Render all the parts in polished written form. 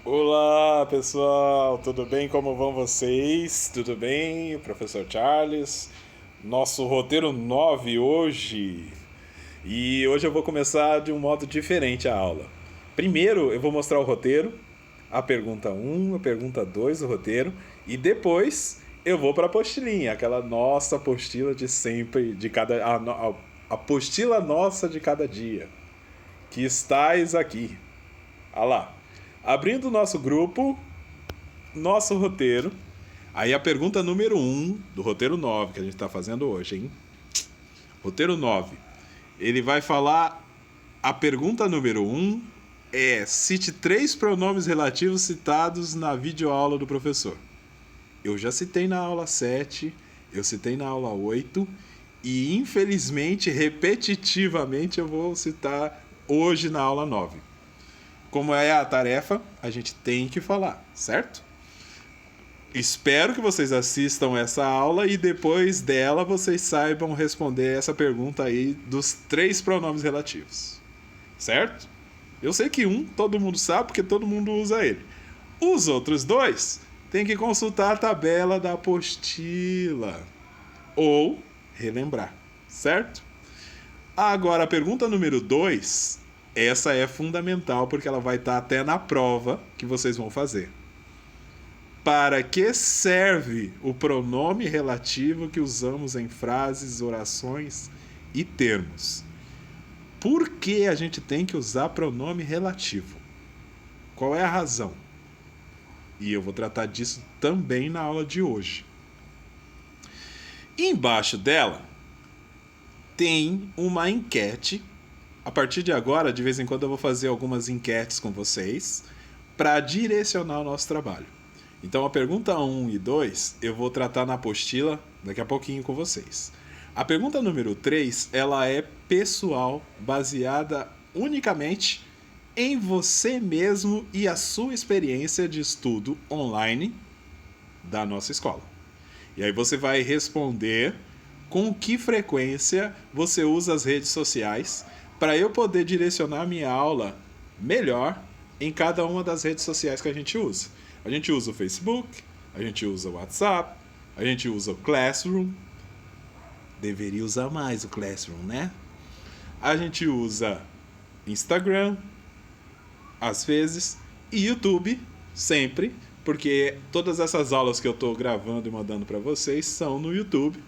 Olá pessoal, tudo bem? Como vão vocês? Tudo bem? Professor Charles, nosso roteiro 9 hoje. E hoje eu vou começar de um modo diferente a aula. Primeiro eu vou mostrar o roteiro, a pergunta um, a pergunta 2 do roteiro, e depois eu vou para a apostilinha, aquela nossa apostila de sempre, de cada a apostila nossa de cada dia, que estais aqui. Ah lá. Abrindo o nosso grupo, nosso roteiro. Aí a pergunta número do roteiro 9 que a gente está fazendo hoje, hein? Roteiro 9. Ele vai falar. A pergunta número é: cite três pronomes relativos citados na videoaula do professor. Eu já citei na aula 7, eu citei na aula 8 e infelizmente, repetitivamente, eu vou citar hoje na aula 9. Como é a tarefa, a gente tem que falar, certo? Espero que vocês assistam essa aula e depois dela vocês saibam responder essa pergunta aí dos três pronomes relativos. Certo? Eu sei que todo mundo sabe porque todo mundo usa ele. Os outros dois tem que consultar a tabela da apostila ou relembrar, certo? Agora a pergunta número 2, essa é fundamental porque ela vai estar até na prova que vocês vão fazer. Para que serve o pronome relativo que usamos em frases, orações e termos? Por que a gente tem que usar pronome relativo? Qual é a razão? E eu vou tratar disso também na aula de hoje. Embaixo dela tem uma enquete. A partir de agora, de vez em quando eu vou fazer algumas enquetes com vocês para direcionar o nosso trabalho. Então a pergunta 1 e 2 eu vou tratar na apostila daqui a pouquinho com vocês. A pergunta número 3, ela é pessoal, baseada unicamente em você mesmo e a sua experiência de estudo online da nossa escola. E aí você vai responder com que frequência você usa as redes sociais para eu poder direcionar minha aula melhor em cada uma das redes sociais que a gente usa. A gente usa o Facebook, a gente usa o WhatsApp, a gente usa o Classroom. Deveria usar mais o Classroom, né? A gente usa Instagram, às vezes, e YouTube, sempre, porque todas essas aulas que eu estou gravando e mandando para vocês são no YouTube.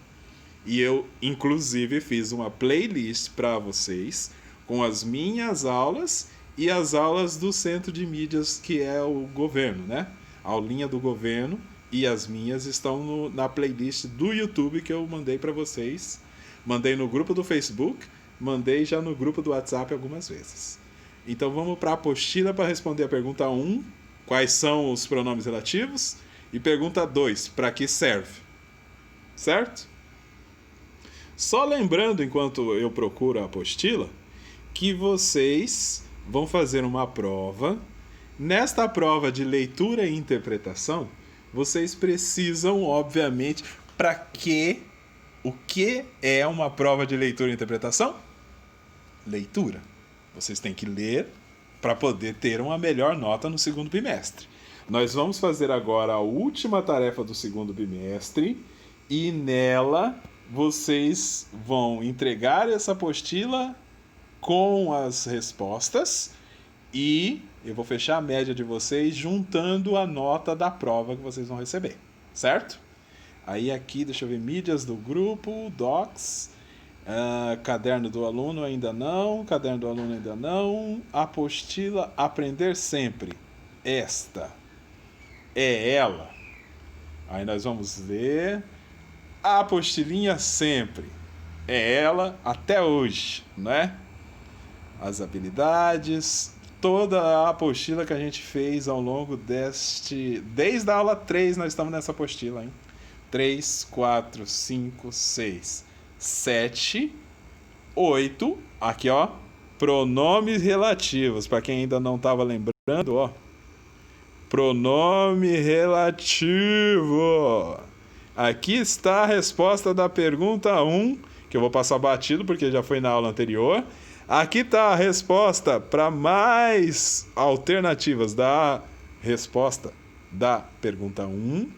E eu, inclusive, fiz uma playlist para vocês com as minhas aulas e as aulas do Centro de Mídias, que é o governo, né? A aulinha do governo e as minhas estão na playlist do YouTube que eu mandei para vocês. Mandei no grupo do Facebook, mandei já no grupo do WhatsApp algumas vezes. Então vamos para a apostila para responder a pergunta 1, quais são os pronomes relativos? E pergunta 2, para que serve? Certo? Só lembrando, enquanto eu procuro a apostila, que vocês vão fazer uma prova. Nesta prova de leitura e interpretação, vocês precisam, obviamente, para que o que é uma prova de leitura e interpretação? Leitura. Vocês têm que ler para poder ter uma melhor nota no segundo bimestre. Nós vamos fazer agora a última tarefa do segundo bimestre e nela vocês vão entregar essa apostila com as respostas e eu vou fechar a média de vocês juntando a nota da prova que vocês vão receber, certo? Aí aqui, deixa eu ver, mídias do grupo, docs, caderno do aluno ainda não, apostila aprender sempre. Esta é ela. Aí nós vamos ver a apostilinha sempre. É ela até hoje, né? As habilidades, toda a apostila que a gente fez ao longo desde a aula 3 nós estamos nessa apostila, hein? 3, 4, 5, 6, 7, 8. Aqui, ó. Pronomes relativos. Para quem ainda não estava lembrando, ó. Pronome relativo. Aqui está a resposta da pergunta 1, que eu vou passar batido porque já foi na aula anterior. Aqui está a resposta para mais alternativas da resposta da pergunta 1.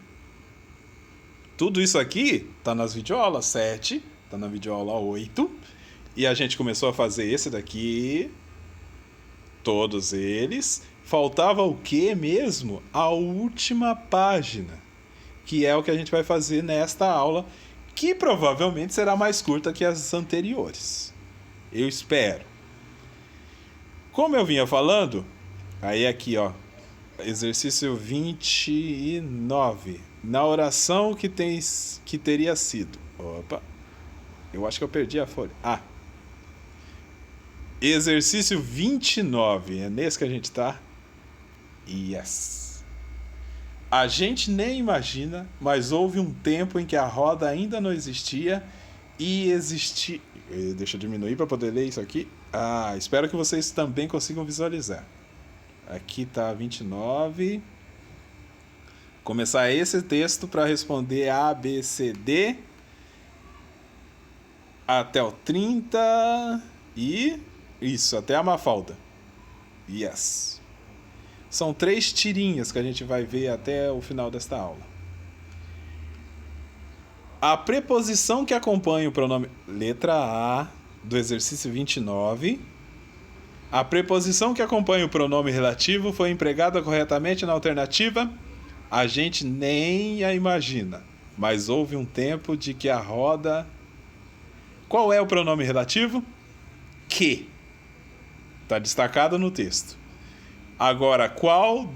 Tudo isso aqui tá nas videoaulas 7, tá na videoaula 8. E a gente começou a fazer esse daqui, todos eles. Faltava o que mesmo? A última página, que é o que a gente vai fazer nesta aula, que provavelmente será mais curta que as anteriores. Eu espero. Como eu vinha falando, aí aqui, ó, exercício 29. Na oração que teria sido. Opa, eu acho que eu perdi a folha. Exercício 29. É nesse que a gente tá? Yes. A gente nem imagina, mas houve um tempo em que a roda ainda não existia e existia. Deixa eu diminuir para poder ler isso aqui. Espero que vocês também consigam visualizar. Aqui tá 29. Começar esse texto para responder A, B, C, D até o 30 e isso, até a Mafalda. Yes. São 3 tirinhas que a gente vai ver até o final desta aula. A preposição que acompanha o pronome... Letra A do exercício 29. A preposição que acompanha o pronome relativo foi empregada corretamente na alternativa. A gente nem a imagina, mas houve um tempo de que a roda... Qual é o pronome relativo? Que. Está destacado no texto. Agora, qual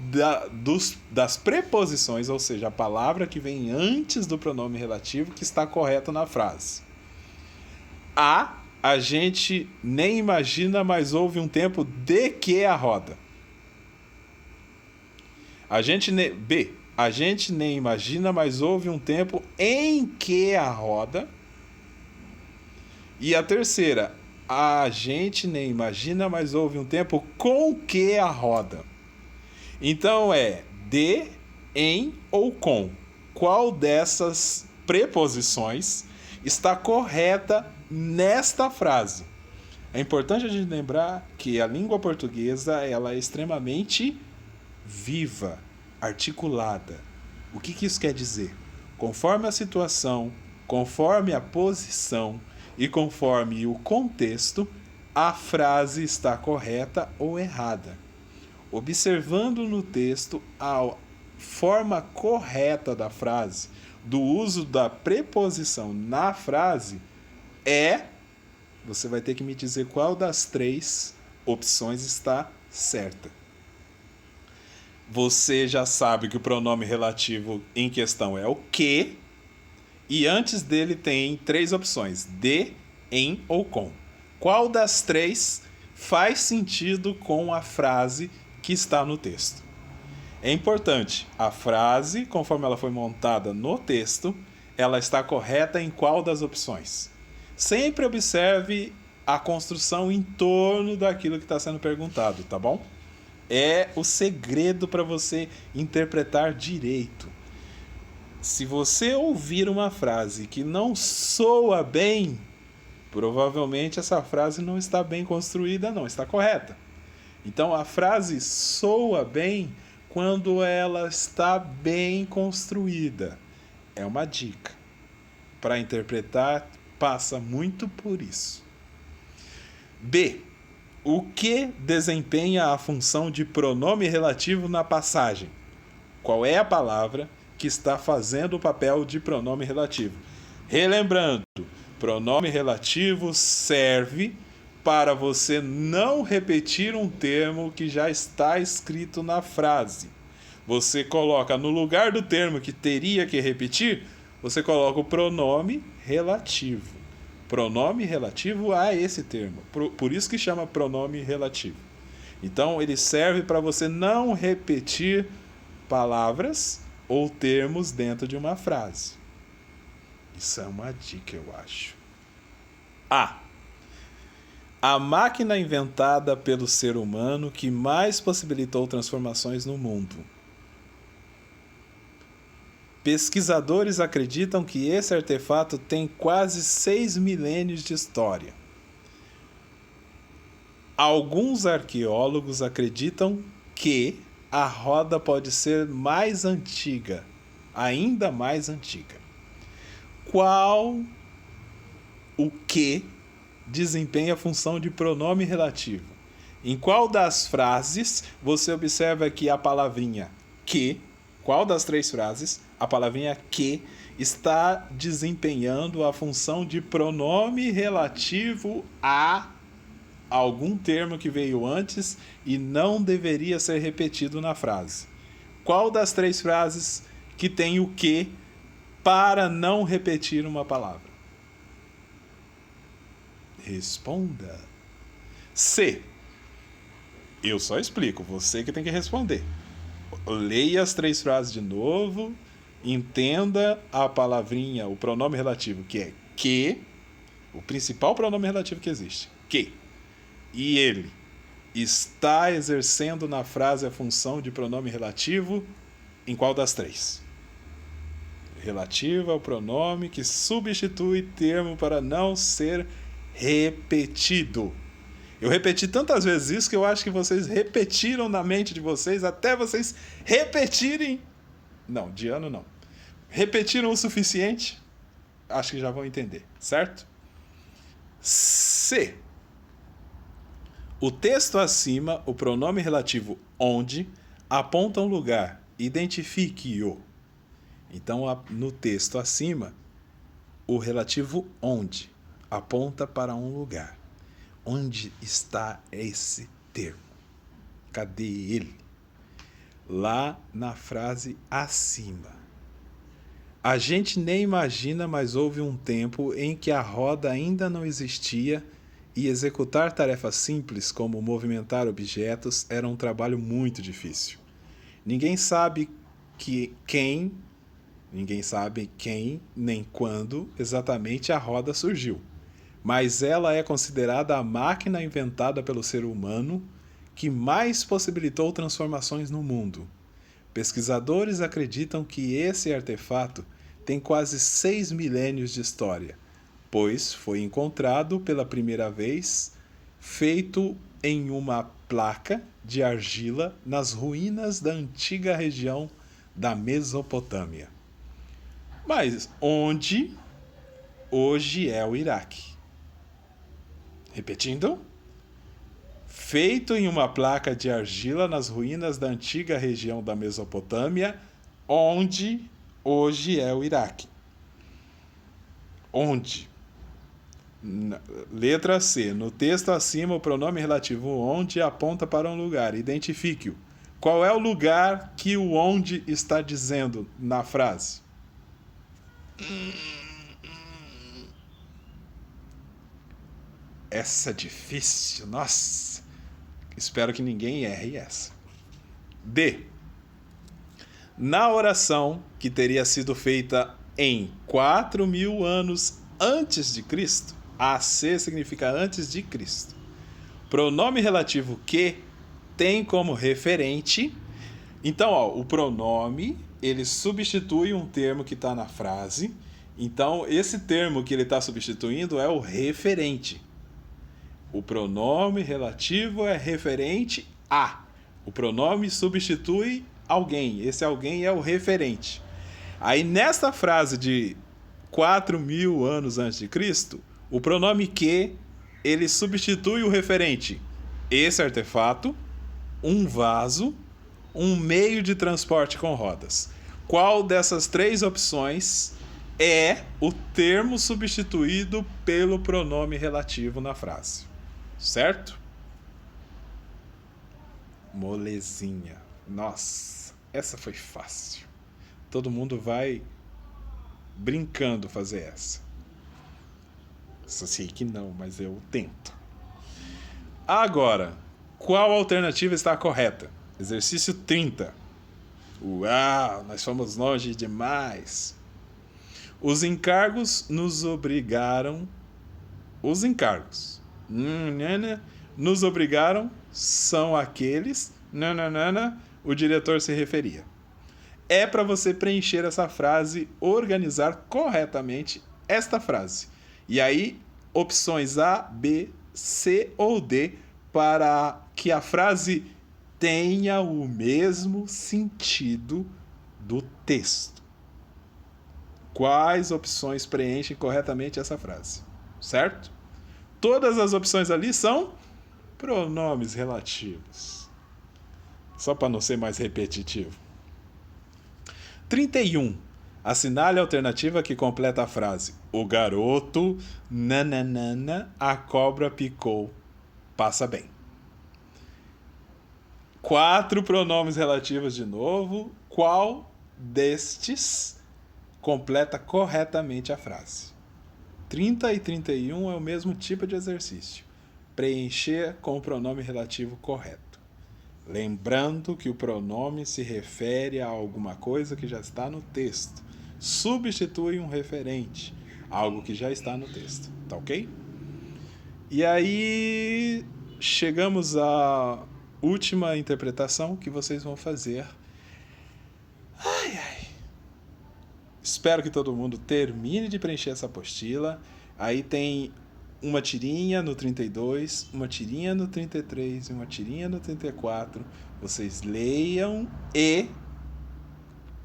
das preposições, ou seja, a palavra que vem antes do pronome relativo, que está correta na frase? A gente nem imagina, mas houve um tempo de que a roda. B. A gente nem imagina, mas houve um tempo em que a roda. E a terceira, a gente nem imagina, mas houve um tempo com que a roda. Então é de, em ou com. Qual dessas preposições está correta nesta frase? É importante a gente lembrar que a língua portuguesa ela é extremamente viva, articulada. O que isso quer dizer? Conforme a situação, conforme a posição e conforme o contexto, a frase está correta ou errada. Observando no texto a forma correta da frase, do uso da preposição na frase, você vai ter que me dizer qual das 3 opções está certa. Você já sabe que o pronome relativo em questão é o que, e antes dele tem 3 opções, de, em ou com. Qual das 3 faz sentido com a frase que está no texto? É importante, a frase, conforme ela foi montada no texto, ela está correta em qual das opções? Sempre observe a construção em torno daquilo que está sendo perguntado, tá bom? É o segredo para você interpretar direito. Se você ouvir uma frase que não soa bem, provavelmente essa frase não está bem construída, não está correta. Então a frase soa bem quando ela está bem construída. É uma dica. Para interpretar, passa muito por isso. B. O que desempenha a função de pronome relativo na passagem? Qual é a palavra que está fazendo o papel de pronome relativo? Relembrando, pronome relativo serve para você não repetir um termo que já está escrito na frase. Você coloca no lugar do termo que teria que repetir, você coloca o pronome relativo. Pronome relativo a esse termo. Por isso que chama pronome relativo. Então, ele serve para você não repetir palavras ou termos dentro de uma frase. Isso é uma dica, eu acho. A máquina inventada pelo ser humano que mais possibilitou transformações no mundo. Pesquisadores acreditam que esse artefato tem quase 6 milênios de história. Alguns arqueólogos acreditam que a roda pode ser mais antiga, ainda mais antiga. Qual o que desempenha a função de pronome relativo? Em qual das frases você observa que a palavrinha que, qual das 3 frases, a palavrinha que está desempenhando a função de pronome relativo a algum termo que veio antes e não deveria ser repetido na frase? Qual das 3 frases que tem o que para não repetir uma palavra? Responda. C. Eu só explico, você que tem que responder. Leia as 3 frases de novo, entenda a palavrinha, o pronome relativo, que é que, o principal pronome relativo que existe, que. E ele está exercendo na frase a função de pronome relativo em qual das 3? Relativo ao pronome que substitui termo para não ser repetido. Eu repeti tantas vezes isso que eu acho que vocês repetiram na mente de vocês até vocês repetirem. Não, de ano não. Repetiram o suficiente? Acho que já vão entender, certo? C. O texto acima, o pronome relativo onde, aponta um lugar. Identifique-o. Então, no texto acima, o relativo onde aponta para um lugar. Onde está esse termo? Cadê ele? Lá na frase acima. A gente nem imagina, mas houve um tempo em que a roda ainda não existia e executar tarefas simples como movimentar objetos era um trabalho muito difícil. Ninguém sabe quem nem quando exatamente a roda surgiu. Mas ela é considerada a máquina inventada pelo ser humano que mais possibilitou transformações no mundo. Pesquisadores acreditam que esse artefato tem quase 6 milênios de história, pois foi encontrado pela primeira vez feito em uma placa de argila nas ruínas da antiga região da Mesopotâmia. Mas onde hoje é o Iraque? Repetindo, feito em uma placa de argila nas ruínas da antiga região da Mesopotâmia, onde hoje é o Iraque. Onde? Letra C. No texto acima, o pronome relativo onde aponta para um lugar. Identifique-o. Qual é o lugar que o onde está dizendo na frase? Essa é difícil, nossa. Espero que ninguém erre essa. D. Na oração que teria sido feita em 4.000 anos antes de Cristo, AC significa antes de Cristo. Pronome relativo que tem como referente. Então, o pronome, ele substitui um termo que está na frase. Então, esse termo que ele está substituindo é o referente. O pronome relativo é referente a. O pronome substitui alguém. Esse alguém é o referente. Aí, nesta frase de 4.000 anos antes de Cristo, o pronome que, ele substitui o referente. Esse artefato, um vaso, um meio de transporte com rodas. Qual dessas 3 opções é o termo substituído pelo pronome relativo na frase? Certo? Molezinha. Nossa, essa foi fácil. Todo mundo vai brincando fazer essa. Só sei que não, mas eu tento. Agora, qual alternativa está correta? Exercício 30. Uau, nós fomos longe demais. Os encargos nos obrigaram. Os encargos nos obrigaram são aqueles. O diretor se referia. É para você preencher essa frase, organizar corretamente esta frase. E aí, opções A, B, C ou D para que a frase tenha o mesmo sentido do texto. Quais opções preenchem corretamente essa frase? Certo? Todas as opções ali são pronomes relativos. Só para não ser mais repetitivo. 31. Assinale a alternativa que completa a frase. O garoto, nananana, a cobra picou. Passa bem. 4 pronomes relativos de novo. Qual destes completa corretamente a frase? 30 e 31 é o mesmo tipo de exercício. Preencher com o pronome relativo correto. Lembrando que o pronome se refere a alguma coisa que já está no texto. Substitui um referente, algo que já está no texto. Tá ok? E aí chegamos à última interpretação que vocês vão fazer. Espero que todo mundo termine de preencher essa apostila. Aí tem uma tirinha no 32, uma tirinha no 33 e uma tirinha no 34. Vocês leiam e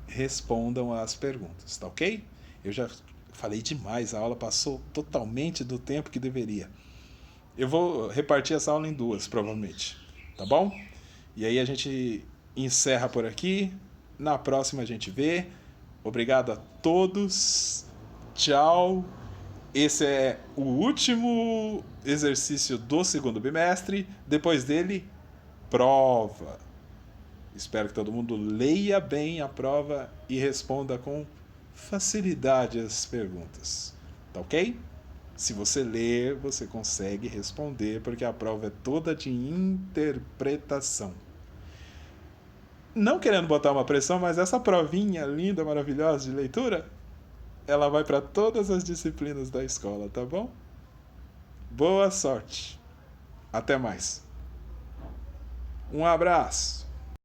respondam às perguntas, tá ok? Eu já falei demais, a aula passou totalmente do tempo que deveria. Eu vou repartir essa aula em 2, provavelmente, tá bom? E aí a gente encerra por aqui. Na próxima a gente vê. Obrigado a todos. Tchau. Esse é o último exercício do segundo bimestre. Depois dele, prova. Espero que todo mundo leia bem a prova e responda com facilidade as perguntas. Tá ok? Se você ler, você consegue responder, porque a prova é toda de interpretação. Não querendo botar uma pressão, mas essa provinha linda, maravilhosa de leitura, ela vai para todas as disciplinas da escola, tá bom? Boa sorte. Até mais. Um abraço.